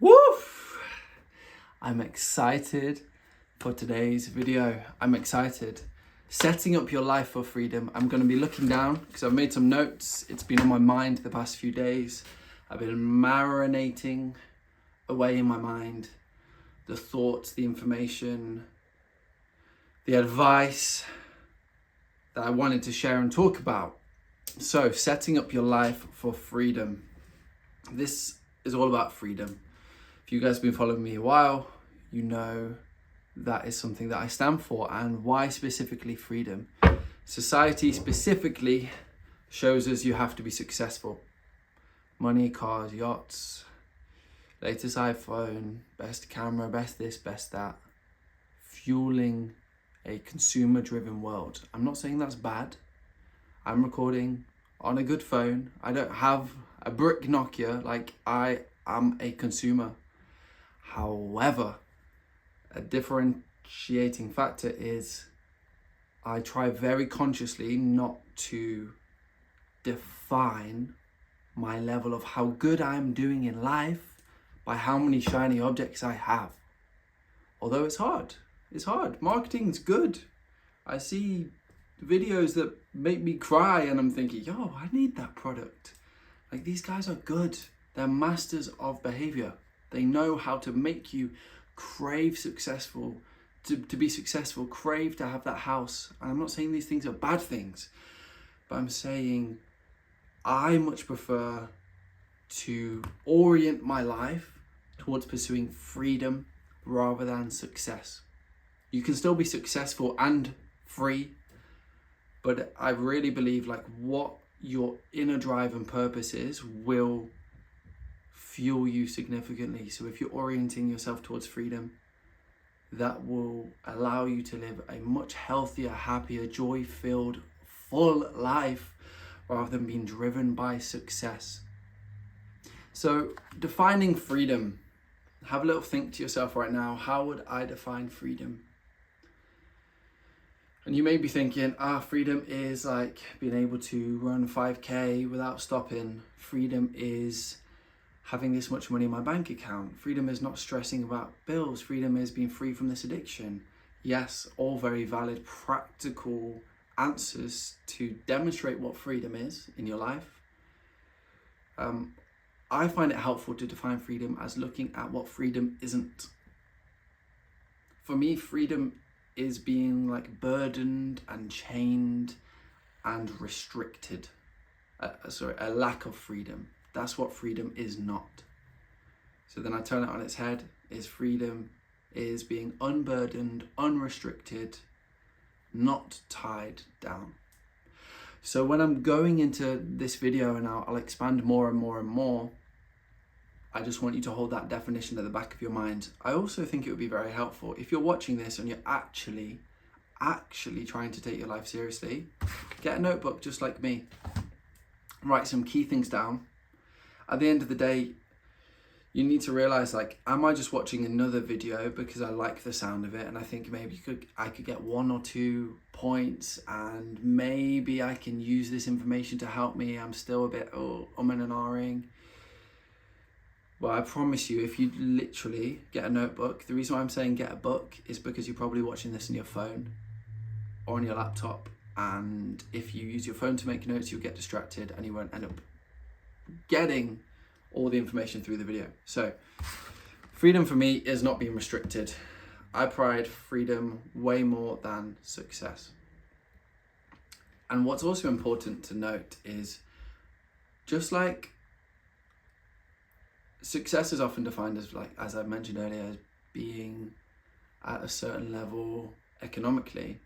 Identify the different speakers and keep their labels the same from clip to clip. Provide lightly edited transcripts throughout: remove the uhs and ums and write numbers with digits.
Speaker 1: Woof! I'm excited for today's video. I'm excited. Setting up your life for freedom. I'm going to be looking down because I've made some notes. It's been on my mind the past few days. I've been marinating away in my mind the thoughts, the information, the advice that I wanted to share and talk about. So, setting up your life for freedom. This is all about freedom. If you guys have been following me a while, you know that is something that I stand for. And why specifically freedom? Society specifically shows us you have to be successful. Money, cars, yachts, latest iPhone, best camera, best this, best that. Fueling a consumer-driven world. I'm not saying that's bad. I'm recording on a good phone. I don't have a brick Nokia. Like, I am a consumer. However, a differentiating factor is I try very consciously not to define my level of how good I'm doing in life by how many shiny objects I have. Although it's hard. It's hard. Marketing's good. I see videos that make me cry and I'm thinking, yo, I need that product. Like, these guys are good. They're masters of behavior. They know how to make you crave successful, to be successful, crave to have that house. And I'm not saying these things are bad things, but I'm saying I much prefer to orient my life towards pursuing freedom rather than success. You can still be successful and free, but I really believe like what your inner drive and purpose is will fuel you significantly. So if you're orienting yourself towards freedom, that will allow you to live a much healthier, happier, joy-filled, full life rather than being driven by success. So defining freedom, have a little think to yourself right now. How would I define freedom? And you may be thinking, freedom is like being able to run 5K without stopping. Freedom is having this much money in my bank account. Freedom is not stressing about bills. Freedom is being free from this addiction. Yes, all very valid, practical answers to demonstrate what freedom is in your life. I find it helpful to define freedom as looking at what freedom isn't. For me, freedom is being like burdened and chained and restricted. A lack of freedom. That's what freedom is not. So then I turn it on its head. Is freedom is being unburdened, unrestricted, not tied down. So when I'm going into this video, and I'll expand more and more and more, I just want you to hold that definition at the back of your mind. I also think it would be very helpful if you're watching this and you're actually trying to take your life seriously, get a notebook just like me. Write some key things down. At the end of the day, you need to realize, like, am I just watching another video because I like the sound of it and I think maybe I could get 1 or 2 points and maybe I can use this information to help me. I'm still a bit and ahhing. Well, I promise you, if you literally get a notebook, the reason why I'm saying get a book is because you're probably watching this on your phone or on your laptop. And if you use your phone to make notes, you'll get distracted and you won't end up getting all the information through the video. So freedom for me is not being restricted. I pride freedom way more than success. And what's also important to note is, just like success is often defined as, like, as I mentioned earlier, as being at a certain level economically.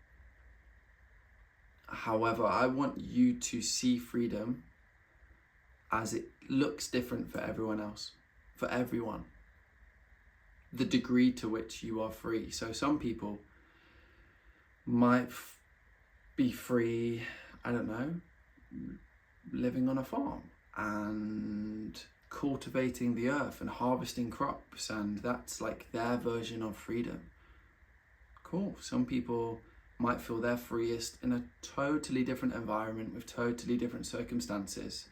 Speaker 1: However, I want you to see freedom as it looks different for everyone else, for everyone. The degree to which you are free. So some people might be free, I don't know, living on a farm and cultivating the earth and harvesting crops, and that's like their version of freedom. Cool. Some people might feel they're freest in a totally different environment with totally different circumstances.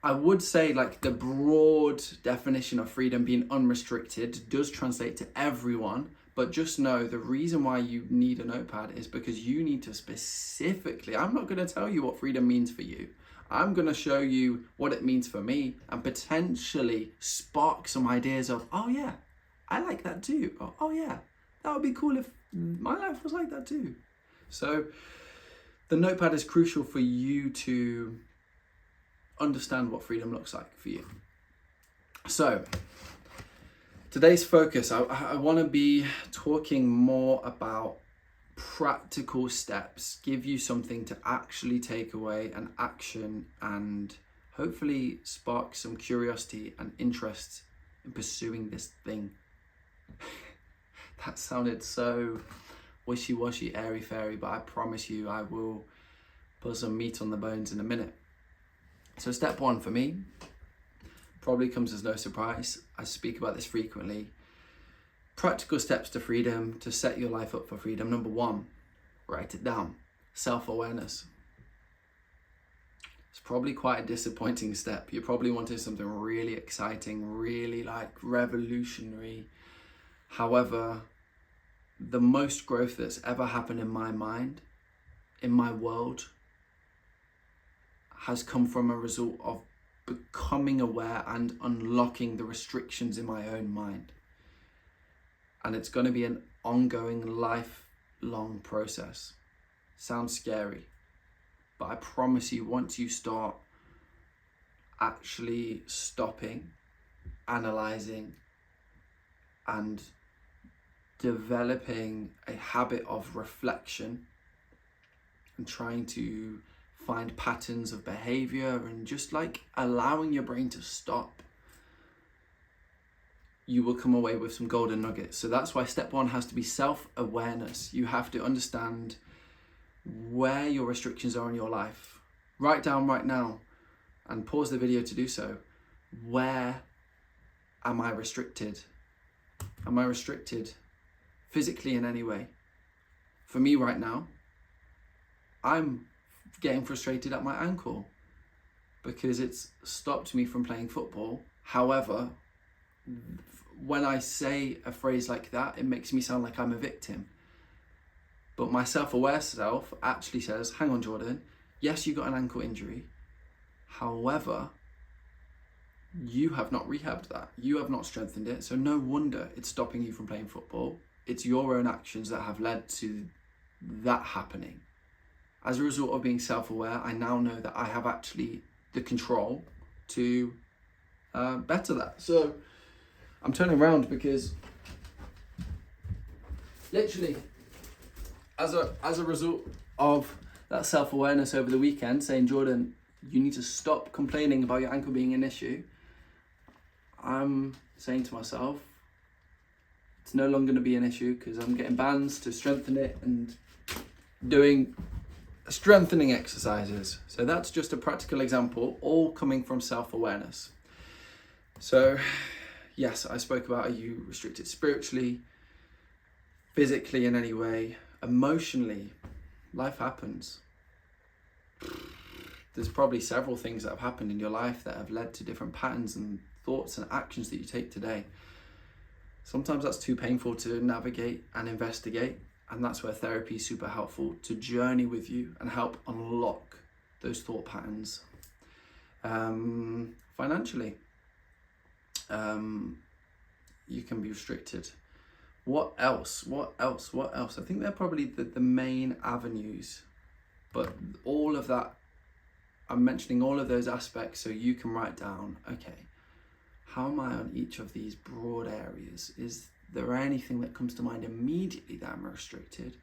Speaker 1: I would say like the broad definition of freedom being unrestricted does translate to everyone, but just know the reason why you need a notepad is because you need to specifically, I'm not going to tell you what freedom means for you. I'm going to show you what it means for me and potentially spark some ideas of, oh yeah, I like that too. Or, oh yeah, that would be cool if my life was like that too. So the notepad is crucial for you to understand what freedom looks like for you. So today's focus, I want to be talking more about practical steps, give you something to actually take away and action, and hopefully spark some curiosity and interest in pursuing this thing. That sounded so wishy-washy, airy-fairy, but I promise you I will put some meat on the bones in a minute. So step one for me probably comes as no surprise. I speak about this frequently. Practical steps to freedom, to set your life up for freedom. Number one, write it down. Self-awareness. It's probably quite a disappointing step. You're probably wanting something really exciting, really like revolutionary. However, the most growth that's ever happened in my mind, in my world, has come from a result of becoming aware and unlocking the restrictions in my own mind. And it's going to be an ongoing, lifelong process. Sounds scary, but I promise you, once you start actually stopping, analyzing, and developing a habit of reflection and trying to find patterns of behavior and just like allowing your brain to stop, you will come away with some golden nuggets. So that's why step one has to be self-awareness. You have to understand where your restrictions are in your life. Write down right now and pause the video to do so. Where am I restricted? Am I restricted physically in any way? For me right now, I'm getting frustrated at my ankle because it's stopped me from playing football. However, when I say a phrase like that, it makes me sound like I'm a victim. But my self-aware self actually says, hang on, Jordan, yes, you got an ankle injury. However, you have not rehabbed that. You have not strengthened it. So no wonder it's stopping you from playing football. It's your own actions that have led to that happening. As a result of being self-aware, I now know that I have actually the control to better that. So I'm turning around because literally as a result of that self-awareness over the weekend, saying, Jordan, you need to stop complaining about your ankle being an issue, I'm saying to myself, it's no longer going to be an issue because I'm getting bands to strengthen it and doing strengthening exercises. So that's just a practical example, all coming from self-awareness. So yes, I spoke about, are you restricted spiritually, physically in any way, emotionally? Life happens. There's probably several things that have happened in your life that have led to different patterns and thoughts and actions that you take today. Sometimes that's too painful to navigate and investigate, and that's where therapy is super helpful to journey with you and help unlock those thought patterns. Financially, you can be restricted. What else? I think they're probably the main avenues, but all of that, I'm mentioning all of those aspects so you can write down, okay, how am I on each of these broad areas? Is there anything that comes to mind immediately that I'm restricted?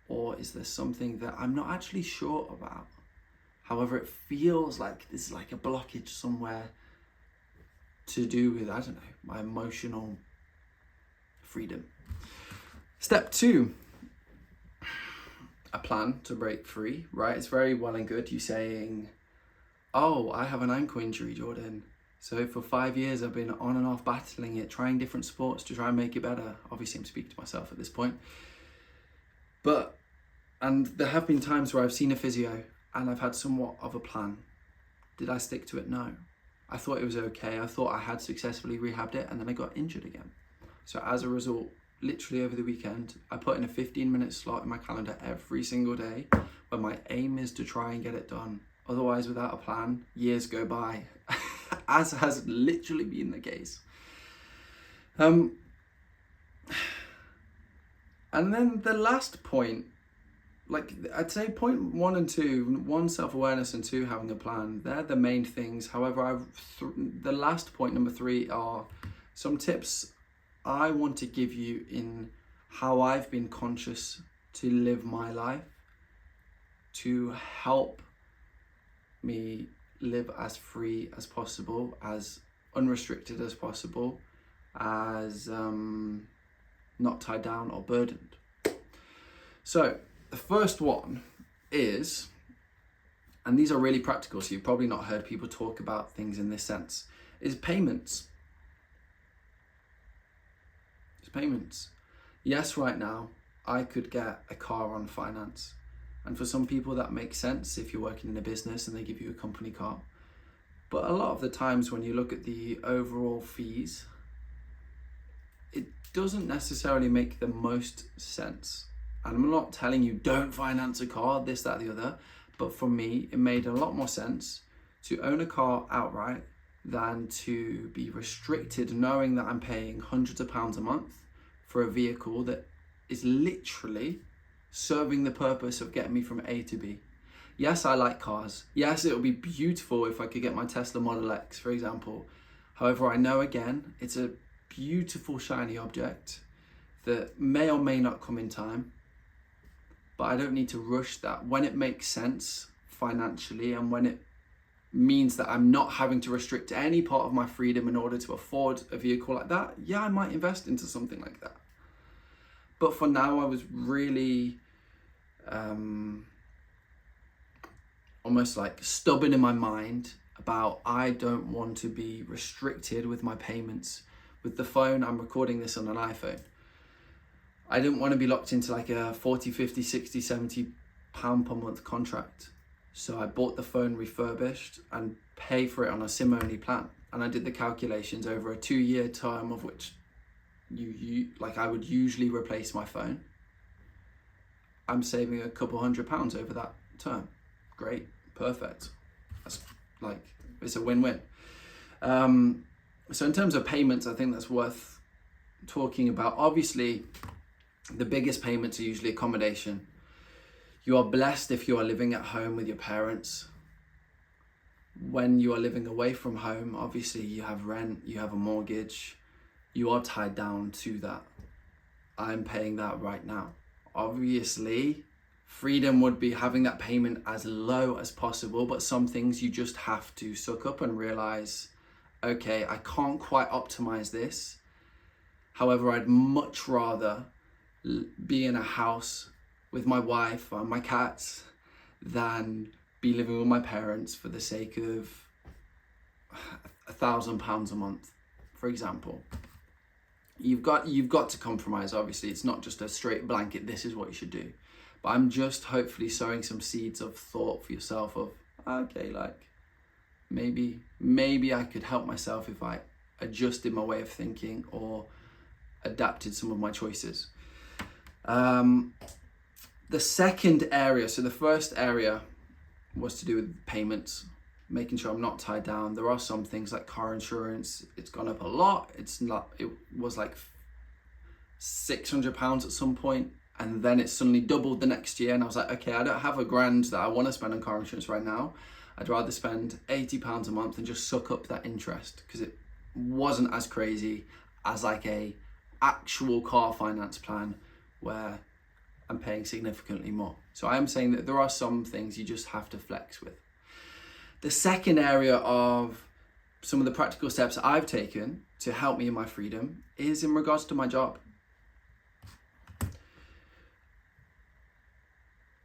Speaker 1: Or is there something that I'm not actually sure about? However, it feels like there's like a blockage somewhere to do with, I don't know, my emotional freedom. Step two, a plan to break free, right? It's very well and good you saying, oh, I have an ankle injury, Jordan. So for 5 years, I've been on and off battling it, trying different sports to try and make it better. Obviously, I'm speaking to myself at this point. And there have been times where I've seen a physio and I've had somewhat of a plan. Did I stick to it? No. I thought it was okay. I thought I had successfully rehabbed it, and then I got injured again. So as a result, literally over the weekend, I put in a 15-minute slot in my calendar every single day, where my aim is to try and get it done. Otherwise, without a plan, years go by, as has literally been the case. And then the last point, like I'd say point 1 and 2, 1, self-awareness, and 2, having a plan. They're the main things. However, the last point, number 3, are some tips I want to give you in how I've been conscious to live my life to help me live as free as possible, as unrestricted as possible, as not tied down or burdened. So the first one is, and these are really practical, so you've probably not heard people talk about things in this sense, is payments. It's payments. Yes, right now, I could get a car on finance. And for some people that makes sense if you're working in a business and they give you a company car. But a lot of the times when you look at the overall fees, it doesn't necessarily make the most sense. And I'm not telling you don't finance a car, this, that, the other. But for me, it made a lot more sense to own a car outright than to be restricted knowing that I'm paying hundreds of pounds a month for a vehicle that is literally serving the purpose of getting me from A to B. Yes, I like cars. Yes, it would be beautiful if I could get my Tesla Model X, for example. However, I know, again, it's a beautiful, shiny object that may or may not come in time. But I don't need to rush that. When it makes sense financially, and when it means that I'm not having to restrict any part of my freedom in order to afford a vehicle like that, yeah, I might invest into something like that. But for now, I was really almost like stubborn in my mind about I don't want to be restricted with my payments. With the phone, I'm recording this on an iPhone. I didn't want to be locked into like a 40, 50, 60, 70 pound per month contract. So I bought the phone refurbished and pay for it on a SIM only plan. And I did the calculations over a 2-year term, of which I would usually replace my phone. I'm saving a couple £100 over that term. Great, perfect. That's like, it's a win-win. So in terms of payments, I think that's worth talking about. Obviously, the biggest payments are usually accommodation. You are blessed if you are living at home with your parents. When you are living away from home, obviously you have rent, you have a mortgage, you are tied down to that. I'm paying that right now. Obviously, freedom would be having that payment as low as possible, but some things you just have to suck up and realize, okay, I can't quite optimize this. However, I'd much rather be in a house with my wife and my cats than be living with my parents for the sake of £1,000 a month, for example. You've got to compromise. Obviously, it's not just a straight blanket, this is what you should do. But I'm just hopefully sowing some seeds of thought for yourself of, okay, like maybe I could help myself if I adjusted my way of thinking or adapted some of my choices. The second area, so the first area was to do with payments, making sure I'm not tied down. There are some things like car insurance, it's gone up a lot. It was like £600 at some point, and then it suddenly doubled the next year. And I was like, okay, I don't have £1,000 that I want to spend on car insurance right now. I'd rather spend £80 a month and just suck up that interest, because it wasn't as crazy as like a actual car finance plan where I'm paying significantly more. So I am saying that there are some things you just have to flex with. The second area of some of the practical steps I've taken to help me in my freedom is in regards to my job.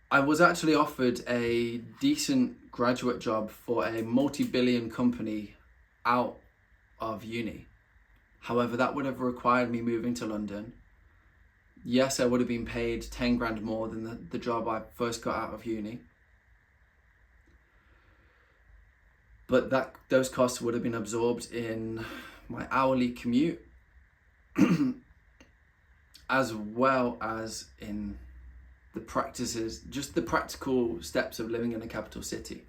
Speaker 1: I was actually offered a decent graduate job for a multi-billion company out of uni. However, that would have required me moving to London. Yes, I would have been paid 10 grand more than the job I first got out of uni. But those costs would have been absorbed in my hourly commute, as well as in the practices, just the practical steps of living in a capital city.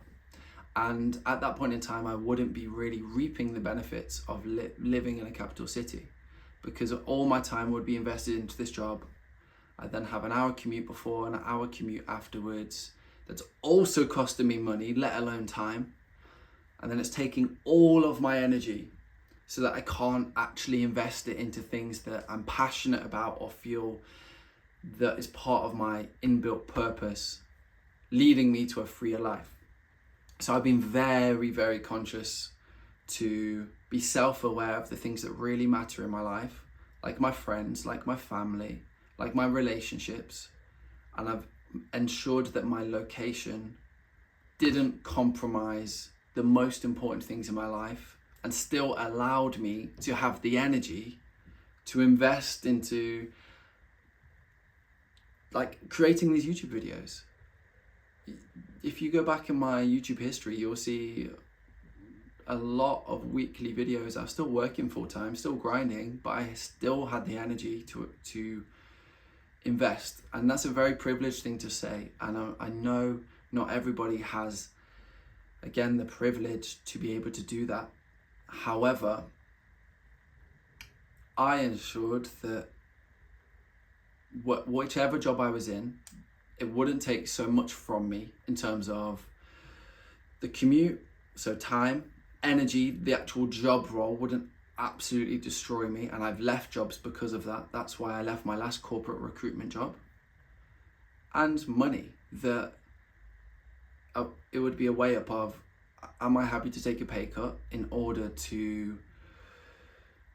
Speaker 1: And at that point in time, I wouldn't be really reaping the benefits of living in a capital city, because all my time would be invested into this job. I then have an hour commute before and an hour commute afterwards. That's also costing me money, let alone time. And then it's taking all of my energy so that I can't actually invest it into things that I'm passionate about or feel that is part of my inbuilt purpose, leading me to a freer life. So I've been very, very conscious to be self-aware of the things that really matter in my life, like my friends, like my family, like my relationships. And I've ensured that my location didn't compromise the most important things in my life, and still allowed me to have the energy to invest into like creating these YouTube videos. If you go back in my YouTube history, you'll see a lot of weekly videos. I'm still working full time, still grinding, but I still had the energy to invest. And that's a very privileged thing to say. And I know not everybody has, again, the privilege to be able to do that. However, I ensured that whichever job I was in, it wouldn't take so much from me in terms of the commute, so time, energy. The actual job role wouldn't absolutely destroy me, and I've left jobs because of that. That's why I left my last corporate recruitment job. And money, that it would be a way up of, am I happy to take a pay cut in order to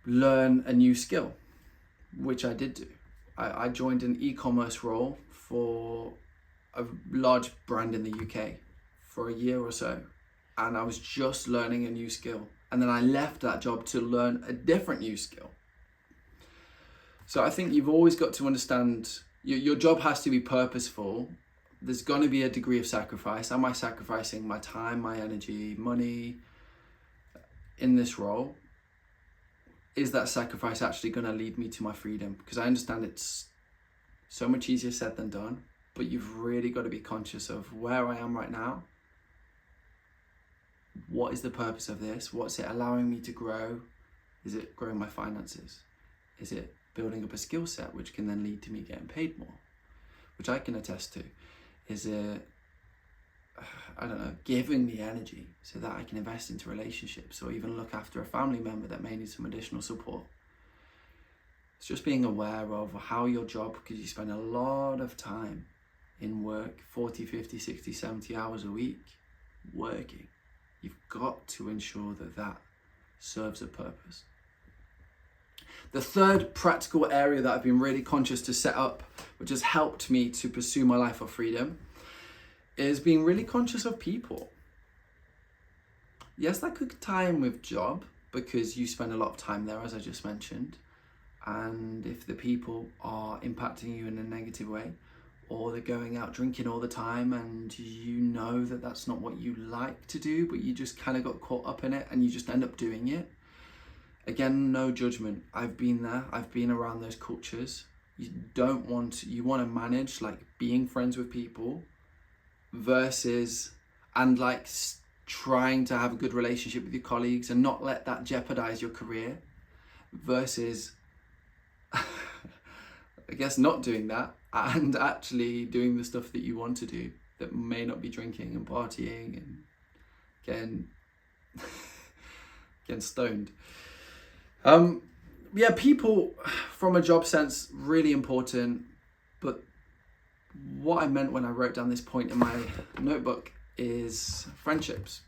Speaker 1: learn a new skill, which I did do. I joined an e-commerce role for a large brand in the UK for a year or so, and I was just learning a new skill, and then I left that job to learn a different new skill. So I think you've always got to understand your job has to be purposeful. There's going to be a degree of sacrifice. Am I sacrificing my time, my energy, money in this role? Is that sacrifice actually going to lead me to my freedom? Because I understand it's so much easier said than done, but you've really got to be conscious of where I am right now. What is the purpose of this? What's it allowing me to grow? Is it growing my finances? Is it building up a skill set which can then lead to me getting paid more, which I can attest to? Is it, I don't know, giving me energy so that I can invest into relationships or even look after a family member that may need some additional support? It's just being aware of how your job, because you spend a lot of time in work, 40, 50, 60, 70 hours a week working. You've got to ensure that that serves a purpose. The third practical area that I've been really conscious to set up, which has helped me to pursue my life of freedom, is being really conscious of people. Yes, that could tie in with job, because you spend a lot of time there, as I just mentioned. And if the people are impacting you in a negative way, or they're going out drinking all the time and you know that that's not what you like to do, but you just kind of got caught up in it and you just end up doing it. Again, no judgment. I've been there. I've been around those cultures. You want to manage like being friends with people versus, and like trying to have a good relationship with your colleagues and not let that jeopardize your career, versus I guess not doing that and actually doing the stuff that you want to do that may not be drinking and partying and getting stoned. Yeah, people from a job sense, really important. But what I meant when I wrote down this point in my notebook is friendships.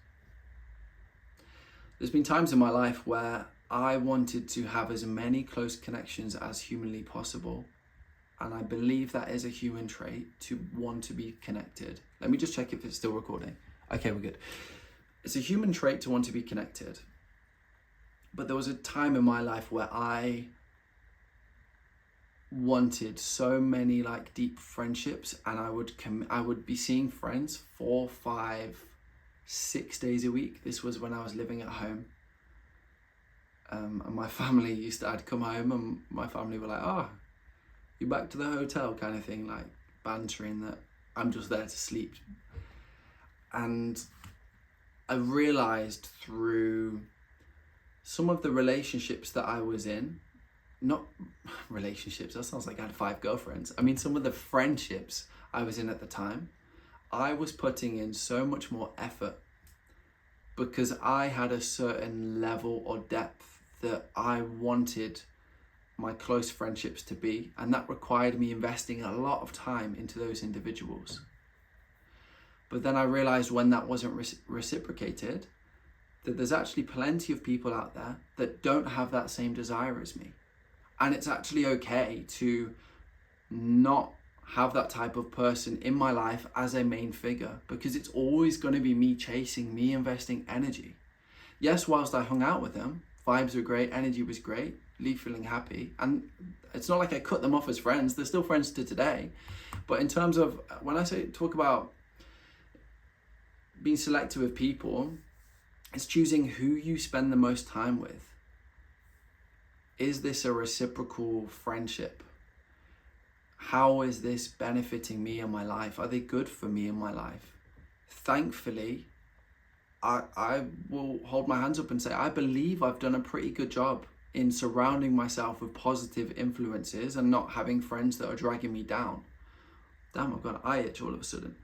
Speaker 1: There's been times in my life where I wanted to have as many close connections as humanly possible. And I believe that is a human trait, to want to be connected. Let me just check if it's still recording. Okay, we're good. It's a human trait to want to be connected. But there was a time in my life where I wanted so many like deep friendships, and I would be seeing friends 4, 5, 6 days a week. This was when I was living at home. And my family I'd come home and my family were like, "Oh, you back to the hotel," kind of thing, like bantering that I'm just there to sleep. And I realized through some of the relationships that I was in, not relationships, that sounds like I had 5 girlfriends. I mean, some of the friendships I was in at the time, I was putting in so much more effort because I had a certain level or depth that I wanted my close friendships to be, and that required me investing a lot of time into those individuals. But then I realized when that wasn't reciprocated, that there's actually plenty of people out there that don't have that same desire as me. And it's actually okay to not have that type of person in my life as a main figure, because it's always going to be me chasing, me investing energy. Yes, whilst I hung out with them, vibes were great, energy was great, leave feeling happy. And it's not like I cut them off as friends, they're still friends to today. But in terms of, when I talk about being selective with people, it's choosing who you spend the most time with. Is this a reciprocal friendship? How is this benefiting me in my life? Are they good for me in my life? Thankfully, I will hold my hands up and say, I believe I've done a pretty good job in surrounding myself with positive influences and not having friends that are dragging me down. Damn, I've got an eye itch all of a sudden.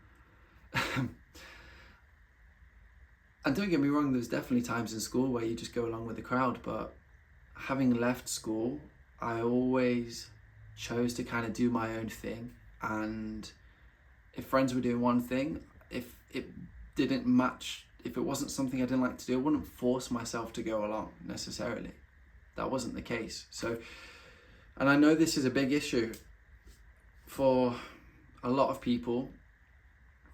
Speaker 1: And don't get me wrong, there's definitely times in school where you just go along with the crowd, but having left school, I always chose to kind of do my own thing. And if friends were doing one thing, if it didn't match, if it wasn't something I didn't like to do, I wouldn't force myself to go along necessarily. That wasn't the case. So, and I know this is a big issue for a lot of people,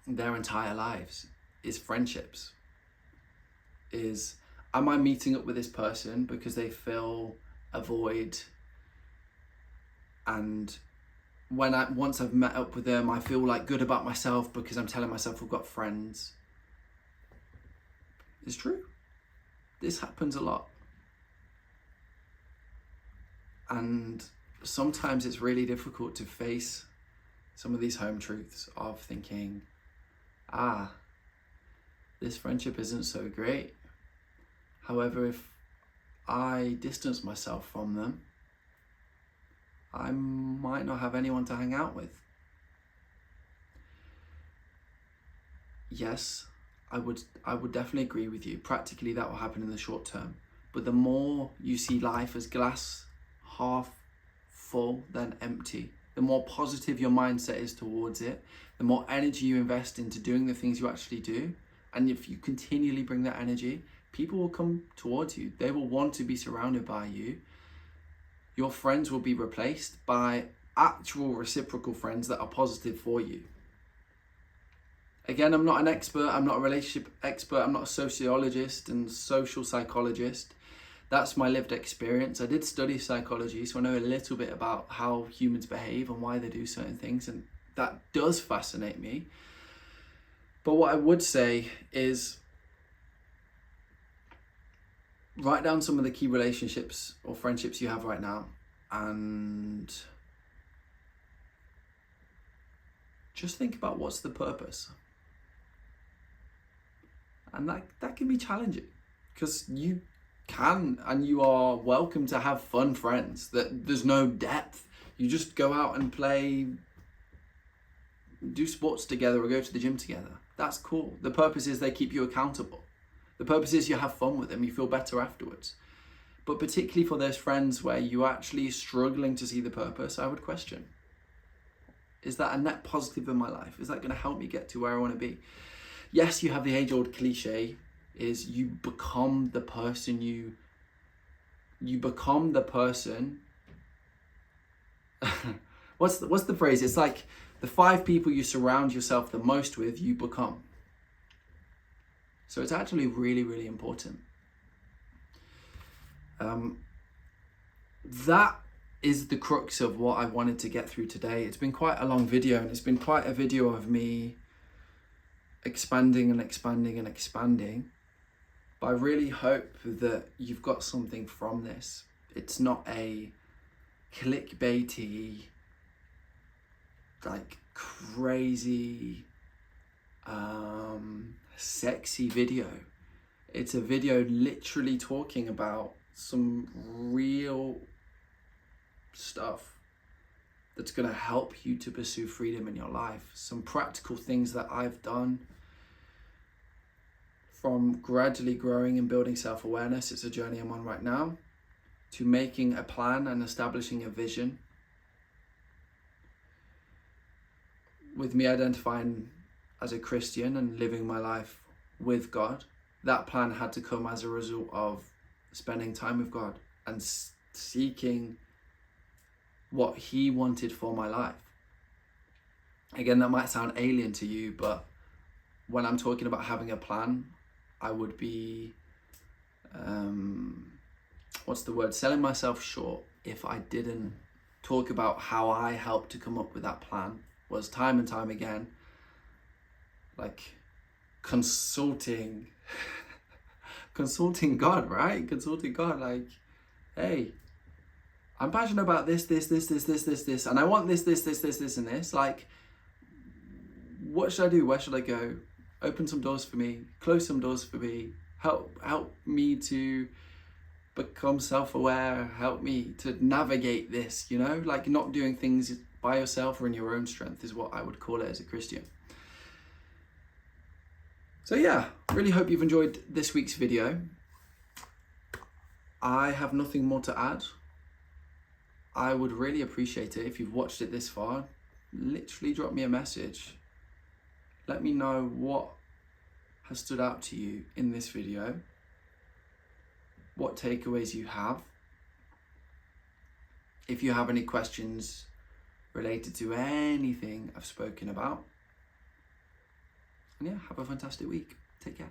Speaker 1: their entire lives, is friendships. Is, am I meeting up with this person because they fill a void, and once I've met up with them, I feel like good about myself because I'm telling myself I've got friends. It's true. This happens a lot. And sometimes it's really difficult to face some of these home truths of thinking, this friendship isn't so great. However, if I distance myself from them, I might not have anyone to hang out with. Yes, I would definitely agree with you. Practically that will happen in the short term. But the more you see life as glass half full than empty, the more positive your mindset is towards it, the more energy you invest into doing the things you actually do. And if you continually bring that energy, people will come towards you. They will want to be surrounded by you. Your friends will be replaced by actual reciprocal friends that are positive for you. Again, I'm not an expert. I'm not a relationship expert. I'm not a sociologist and social psychologist. That's my lived experience. I did study psychology, so I know a little bit about how humans behave and why they do certain things, and that does fascinate me. But what I would say is, write down some of the key relationships or friendships you have right now, and just think about what's the purpose. And that can be challenging, because you can and you are welcome to have fun friends that there's no depth. You just go out and play, do sports together or go to the gym together. That's cool. The purpose is they keep you accountable. The purpose is you have fun with them, you feel better afterwards. But particularly for those friends where you're actually struggling to see the purpose, I would question, is that a net positive in my life? Is that going to help me get to where I want to be? Yes, you have the age-old cliche, is you become the person you become the person. What's the phrase? It's like the 5 people you surround yourself the most with, you become. So it's actually really, really important. That is the crux of what I wanted to get through today. It's been quite a long video, and it's been quite a video of me expanding and expanding and expanding. But I really hope that you've got something from this. It's not a clickbaity, like crazy, sexy video. It's a video literally talking about some real stuff that's going to help you to pursue freedom in your life. Some practical things that I've done, from gradually growing and building self-awareness, it's a journey I'm on right now, to making a plan and establishing a vision. With me identifying as a Christian and living my life with God, that plan had to come as a result of spending time with God and seeking what He wanted for my life. Again, that might sound alien to you, but when I'm talking about having a plan, I would be, selling myself short if I didn't talk about how I helped to come up with that plan. Was time and time again, like consulting God, right? Consulting God, like, hey, I'm passionate about this, and I want this, and this. Like, what should I do? Where should I go? Open some doors for me, close some doors for me, help me to become self-aware, help me to navigate this, like not doing things by yourself or in your own strength is what I would call it as a Christian. So yeah, really hope you've enjoyed this week's video. I have nothing more to add. I would really appreciate it if you've watched it this far. Literally drop me a message. Let me know what has stood out to you in this video, what takeaways you have. If you have any questions related to anything I've spoken about. And yeah, have a fantastic week. Take care.